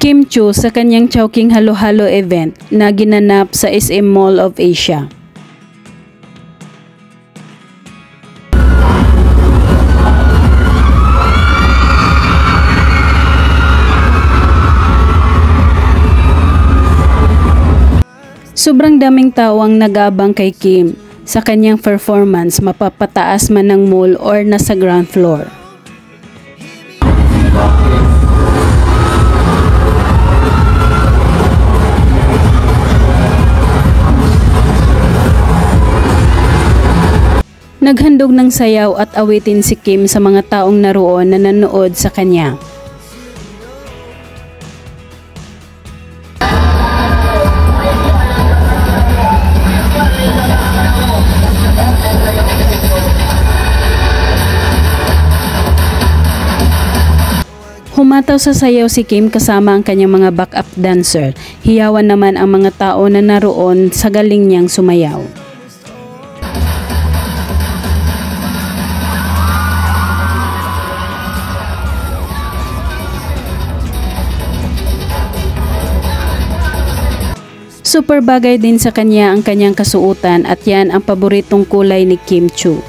Kim Chiu sa kanyang Chowking Halo-Halo event na ginanap sa SM Mall of Asia. Sobrang daming tao ang nag-aabang kay Kim sa kanyang performance, mapapataas man ng mall or nasa ground floor. Naghandog ng sayaw at awitin si Kim sa mga taong naroon na nanood sa kanya. Humataw sa sayaw si Kim kasama ang kanyang mga backup dancer. Hiyawan naman ang mga tao na naroon sa galing niyang sumayaw. Super bagay din sa kanya ang kanyang kasuotan at yan ang paboritong kulay ni Kim Chiu.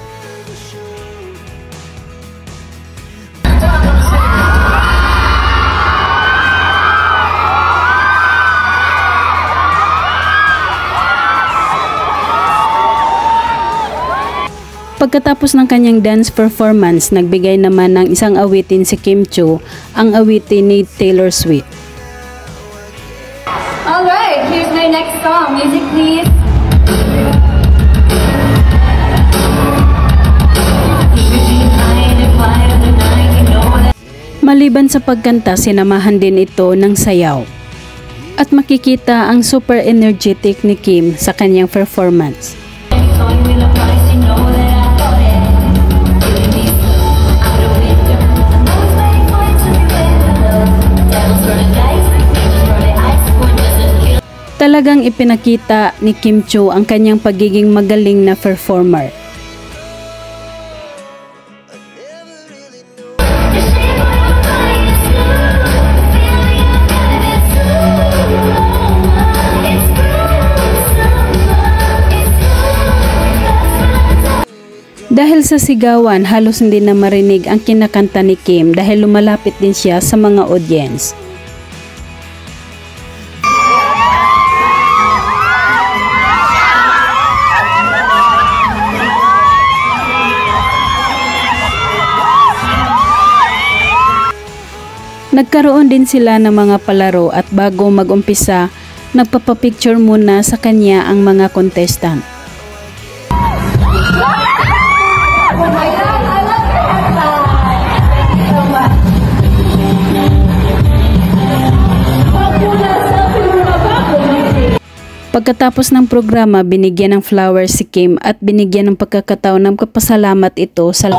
Pagkatapos ng kanyang dance performance, nagbigay naman ng isang awitin si Kim Chiu, ang awitin ni Taylor Swift. Alright, here's my next song. Music please. Maliban sa pagkanta, sinamahan din ito ng sayaw. At makikita ang super energetic ni Kim sa kanyang performance. Talagang ipinakita ni Kim Chiu ang kanyang pagiging magaling na performer. Dahil sa sigawan, halos hindi na marinig ang kinakanta ni Kim dahil lumalapit din siya sa mga audience. Nagkaroon din sila ng mga palaro at bago mag-umpisa, nagpapapicture muna sa kanya ang mga contestant. Pagkatapos ng programa, binigyan ng flowers si Kim at binigyan ng pagkakataon ng kapasalamat ito sa